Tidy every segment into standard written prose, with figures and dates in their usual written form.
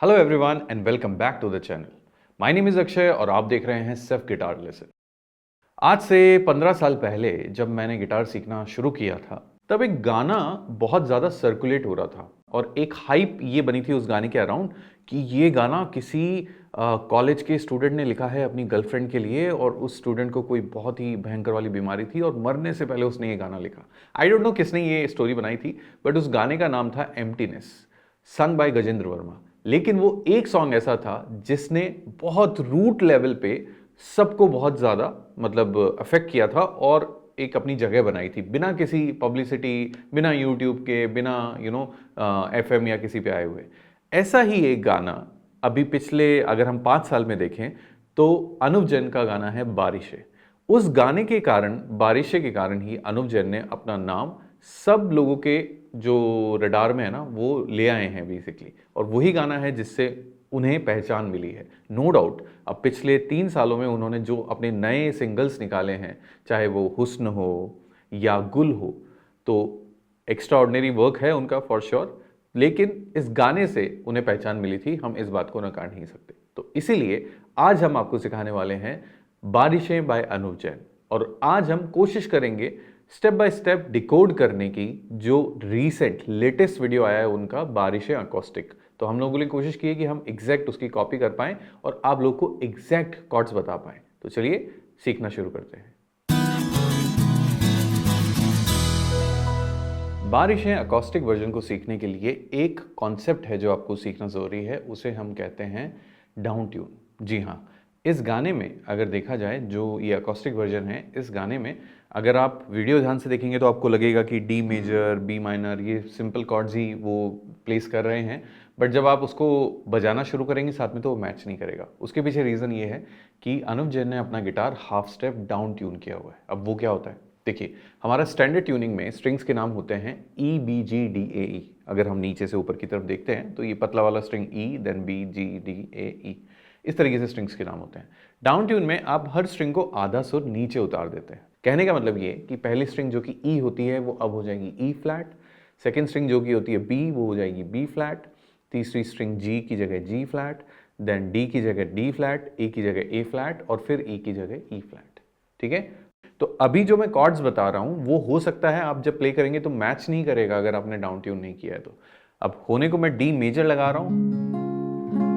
Hello everyone and welcome back to the channel. My name is Akshay और आप देख रहे हैं सिर्फ गिटार लेसन। आज से 15 साल पहले जब मैंने गिटार सीखना शुरू किया था तब एक गाना बहुत ज़्यादा सर्कुलेट हो रहा था और एक हाइप ये बनी थी उस गाने के अराउंड कि ये गाना किसी कॉलेज के स्टूडेंट ने लिखा है अपनी गर्लफ्रेंड के लिए और उस स्टूडेंट को कोई बहुत ही भयंकर वाली बीमारी थी और मरने से पहले उसने ये गाना लिखा। आई डोंट नो किसने ये स्टोरी बनाई थी, बट उस गाने का नाम था emptiness, sung by Gajendra Verma. लेकिन वो एक सॉन्ग ऐसा था जिसने बहुत रूट लेवल पे सबको बहुत ज़्यादा मतलब अफेक्ट किया था और एक अपनी जगह बनाई थी बिना किसी पब्लिसिटी, बिना यूट्यूब के, बिना एफएम या किसी पे आए हुए। ऐसा ही एक गाना अभी पिछले अगर हम 5 साल में देखें तो अनुव जैन का गाना है बारिशें। उस गाने के कारण, बारिशें के कारण ही अनुव जैन ने अपना नाम सब लोगों के जो रडार में है ना वो ले आए हैं बेसिकली, और वही गाना है जिससे उन्हें पहचान मिली है। नो डाउट अब पिछले 3 सालों में उन्होंने जो अपने नए सिंगल्स निकाले हैं, चाहे वो हुस्न हो या गुल हो, तो एक्स्ट्रा ऑर्डिनरी वर्क है उनका फॉर श्योर। लेकिन इस गाने से उन्हें पहचान मिली थी, हम इस बात को नकार नहीं सकते। तो इसीलिए आज हम आपको सिखाने वाले हैं बारिशें बाय अनुव जैन, और आज हम कोशिश करेंगे स्टेप बाय स्टेप डिकोड करने की। जो रीसेंट लेटेस्ट वीडियो आया है उनका बारिशें अकॉस्टिक, तो हम लोगों ने कोशिश की है कि हम एग्जैक्ट उसकी कॉपी कर पाएं और आप लोग को एग्जैक्ट कॉर्ड्स बता पाएं। तो चलिए सीखना शुरू करते हैं। बारिशें अकॉस्टिक वर्जन को सीखने के लिए एक कॉन्सेप्ट है जो आपको सीखना ज़रूरी है, उसे हम कहते हैं डाउन ट्यून। जी हाँ, इस गाने में अगर देखा जाए जो ये अकॉस्टिक वर्जन है, इस गाने में अगर आप वीडियो ध्यान से देखेंगे तो आपको लगेगा कि डी मेजर, बी माइनर, ये सिंपल कॉर्ड्स ही वो प्लेस कर रहे हैं, बट जब आप उसको बजाना शुरू करेंगे साथ में तो वो मैच नहीं करेगा। उसके पीछे रीज़न ये है कि अनुव जैन ने अपना guitar half step down tune किया हुआ है। अब वो क्या होता है, देखिए हमारा स्टैंडर्ड ट्यूनिंग में स्ट्रिंग्स के नाम होते हैं ई, बी, जी, डी, ए, ई। अगर हम नीचे से ऊपर की तरफ देखते हैं तो ये पतला वाला स्ट्रिंग ई, देन बी, जी, डी, ए, ई, इस तरीके से स्ट्रिंग्स के नाम होते हैं। डाउन ट्यून में आप हर स्ट्रिंग को आधा सुर नीचे उतार देते हैं। कहने का मतलब ये कि पहली स्ट्रिंग जो कि ई होती है वो अब हो जाएगी ई फ्लैट, सेकेंड स्ट्रिंग जो कि होती है बी वो हो जाएगी बी फ्लैट, तीसरी स्ट्रिंग जी की जगह जी फ्लैट, देन डी की जगह डी फ्लैट, ए की जगह ए फ्लैट और फिर ई की जगह ई फ्लैट। ठीक है, तो अभी जो मैं कॉर्ड्स बता रहा हूं वो हो सकता है आप जब प्ले करेंगे तो मैच नहीं करेगा अगर आपने डाउन ट्यून नहीं किया है तो। अब होने को मैं डी मेजर लगा रहा हूं,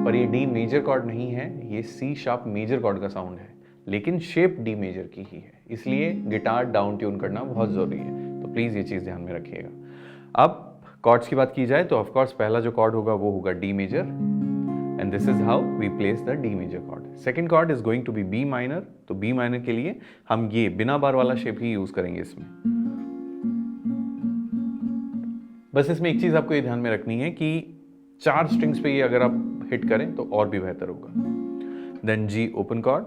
पर ये डी मेजर कॉर्ड नहीं है, ये सी शार्प मेजर कॉर्ड का साउंड है, लेकिन शेप डी मेजर की ही है, इसलिए गिटार डाउन ट्यून करना बहुत ज़रूरी है। तो प्लीज़ ये चीज़ ध्यान में रखिएगा। अब कॉर्ड्स की बात की जाए तो ऑफकोर्स पहला जो कॉर्ड होगा वो होगा D major, and this is how we place the D major chord. Second chord is going to be B minor, तो बी माइनर के लिए हम ये बिना बार वाला शेप ही यूज करेंगे इसमें। बस इसमें एक चीज आपको ये ध्यान में रखनी है कि 4 स्ट्रिंग्स पे ये अगर आप हिट करें तो और भी बेहतर होगा। देन जी ओपन कॉर्ड,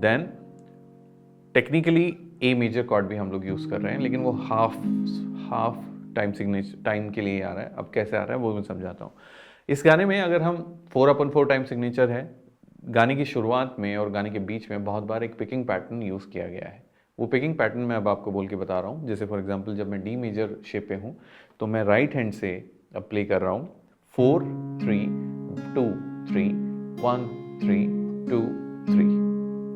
देन टेक्निकली ए मेजर कॉर्ड भी हम लोग यूज कर रहे हैं, लेकिन वो हाफ टाइम के लिए आ रहा है। अब कैसे आ रहा है वो मैं समझाता हूँ। इस गाने में अगर हम 4/4 टाइम सिग्नेचर है, गाने की शुरुआत में और गाने के बीच में बहुत बार एक पिकिंग पैटर्न यूज किया गया है। वो पिकिंग पैटर्न मैं अब आपको बोल के बता रहा हूँ। जैसे फॉर एग्जांपल जब मैं डी मेजर शेप पे हूँ तो मैं राइट हैंड से अब प्ले कर रहा हूँ 4 3 2 3 1 3 2 3।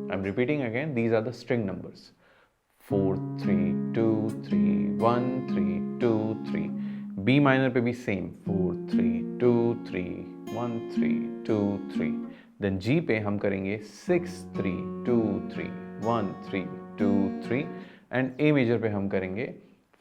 I am repeating again, these are the string numbers 4 3 2 3 1 3 2 3। B minor पे भी सेम 4 3 2 3 1 3 2 3। देन जी पे हम करेंगे 6 3 2 3 1 3 2 3, एंड ए मेजर पे हम करेंगे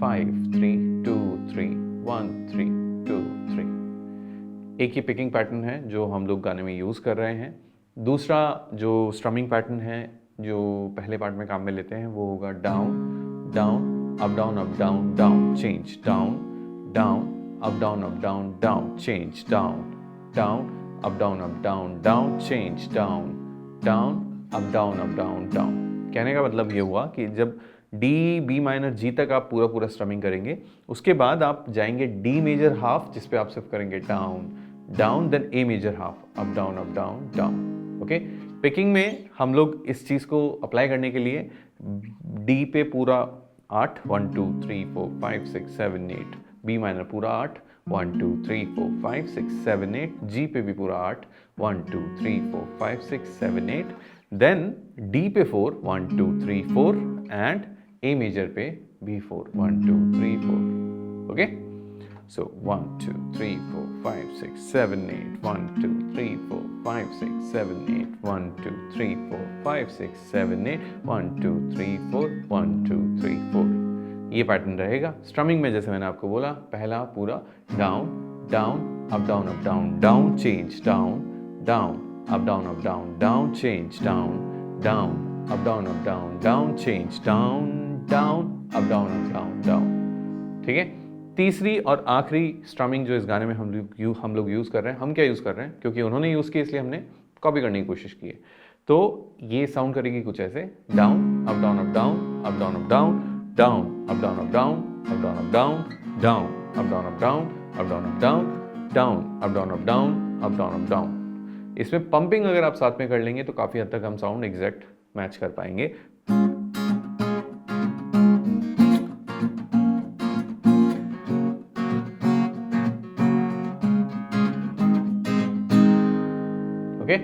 5 3 2 3 1 3 2 3। एक ही पिकिंग पैटर्न है जो हम लोग गाने में यूज कर रहे हैं। दूसरा जो स्ट्रमिंग पैटर्न है जो पहले पार्ट में काम में लेते हैं वो होगा down down up down up down down change, down down up down up down down change, down down up down up down down change, down down up down up down down. कहने का मतलब ये हुआ कि जब D B minor जी तक आप पूरा पूरा स्ट्रमिंग करेंगे, उसके बाद आप जाएंगे डी मेजर हाफ जिस पे आप सिर्फ करेंगे down down, then a major half up down down. Okay, picking में हम लोग इस चीज़ को अप्लाई करने के लिए डी पे पूरा 8 1 2 3 4 5 6 7 8 बी माइनर पूरा 8, 1 2 3 4 5 6 7 8, जी पे भी पूरा 8, 1 2 3 4 5 6 7 8, देन डी पे 4, 1 2 3 4 एंड ए मेजर पे भी 4, 1 2 3 4. Okay, so 1 2 3 4 5 6 7 8, 1 2 3 4 5 6 7 8, 1 2 3 4 5 6 7 8, 1 2 3 4 1 2 3 4. ये पैटर्न रहेगा. स्ट्रमिंग में जैसे मैंने आपको बोला, पहला पूरा down down up down down change down down up down down change down down up down change down down up down. ठीक है. तीसरी और आखिरी स्ट्रमिंग जो इस गाने में हम लोग यूज़ कर रहे हैं, हम क्या यूज़ कर रहे हैं, क्योंकि उन्होंने यूज़ की इसलिए हमने कॉपी करने की कोशिश की है. तो ये साउंड करेगी कुछ ऐसे, down up down up down up down up down down up down up down up down up down down up down up down up down up down down up down up down up down up down. इसमें pumping अगर आप साथ में कर लेंगे तो काफ़ी हद तक हम साउंड एग्जैक्ट मैच कर पाएंगे. ओके,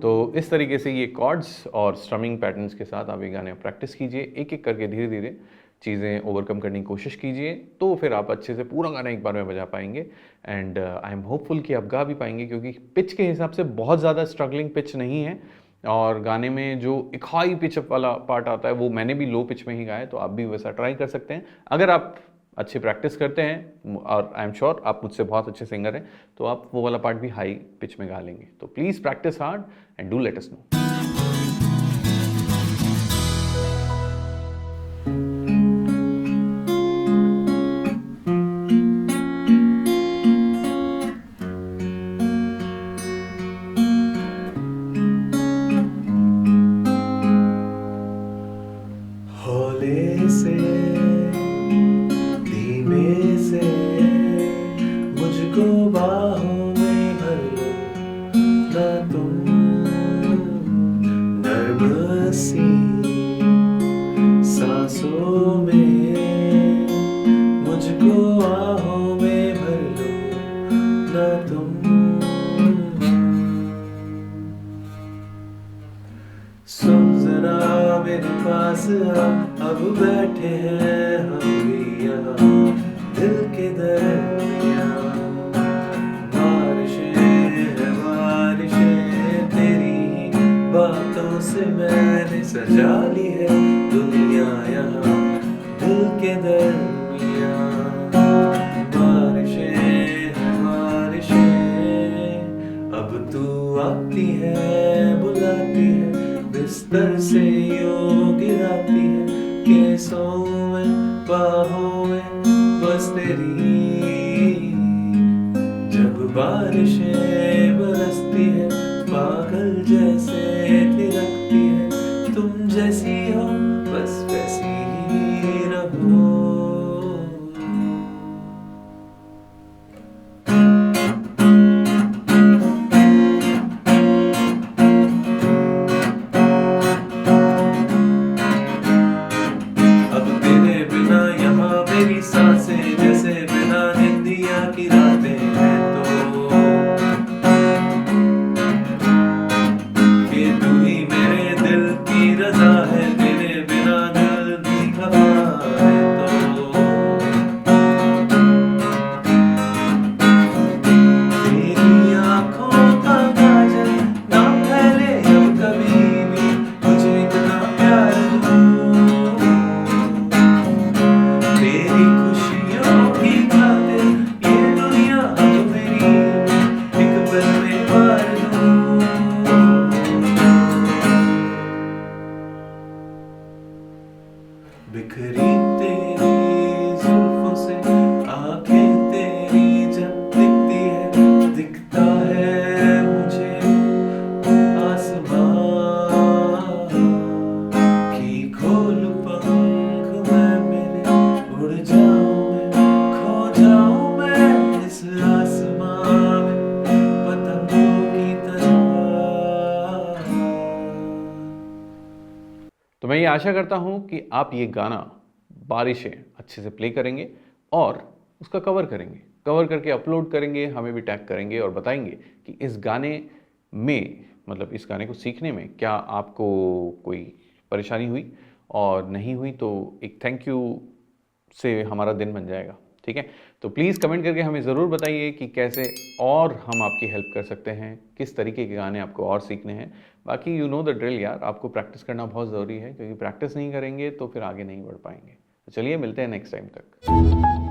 तो इस तरीके से ये कॉर्ड्स और स्ट्रमिंग पैटर्न्स के साथ आप ये गाने प्रैक्टिस कीजिए, एक एक करके धीरे धीरे चीज़ें ओवरकम करने की कोशिश कीजिए, तो फिर आप अच्छे से पूरा गाना एक बार में बजा पाएंगे. एंड आई एम होपफुल कि आप गा भी पाएंगे, क्योंकि पिच के हिसाब से बहुत ज़्यादा स्ट्रगलिंग पिच नहीं है. और गाने में जो एक हाई पिच वाला पार्ट आता है वो मैंने भी लो पिच में ही गाया, तो आप भी वैसा ट्राई कर सकते हैं अगर आप अच्छी प्रैक्टिस करते हैं. और आई एम श्योर आप मुझसे बहुत अच्छे सिंगर हैं, तो आप वो वाला पार्ट भी हाई पिच में गा लेंगे. तो please practice hard and do let us know. हौले से धीमे से मुझको बाहों में भर लो ना तुम, नर्म सी सांसों में मुझको आहों में भर लो ना तुम. सुन जरा मेरे पास आ, अब बैठे हैं हम भी यहाँ दिल के दरमियाँ. बारिशें हैं बारिशें तेरी बातों से मैंने सजा ली है दुनिया यहाँ दिल के दरमियाँ. बारिशें हैं बारिशें अब तू आती है बुलाती है, बिस्तर से यूं गिराती है केसों में बाहों में बस तेरी. जब बारिशें बरसती है पागल जैसे थिरकती है, तुम जैसी हो बस वैसी ही रहो. बिखरी तेरी जुल्फों से आंखें तेरी जब दिखती है, दिखता है मुझे आसमां की. खोलूं पंख मैं मेरे, उड़ जाऊं मैं, खो जाऊं मैं इस आसमां में पतंगों की तरह. तो मैं ये आशा करता हूँ कि आप ये गाना बारिशें अच्छे से प्ले करेंगे और उसका कवर करेंगे, कवर करके अपलोड करेंगे, हमें भी टैग करेंगे और बताएंगे कि इस गाने में, मतलब इस गाने को सीखने में क्या आपको कोई परेशानी हुई, और नहीं हुई तो एक थैंक यू से हमारा दिन बन जाएगा। ठीक है, तो प्लीज़ कमेंट करके हमें ज़रूर बताइए कि कैसे और हम आपकी हेल्प कर सकते हैं, किस तरीके के गाने आपको और सीखने हैं। बाकी यू नो द ड्रिल यार, आपको प्रैक्टिस करना बहुत ज़रूरी है, क्योंकि प्रैक्टिस नहीं करेंगे तो फिर आगे नहीं बढ़ पाएंगे। तो चलिए मिलते हैं नेक्स्ट टाइम तक।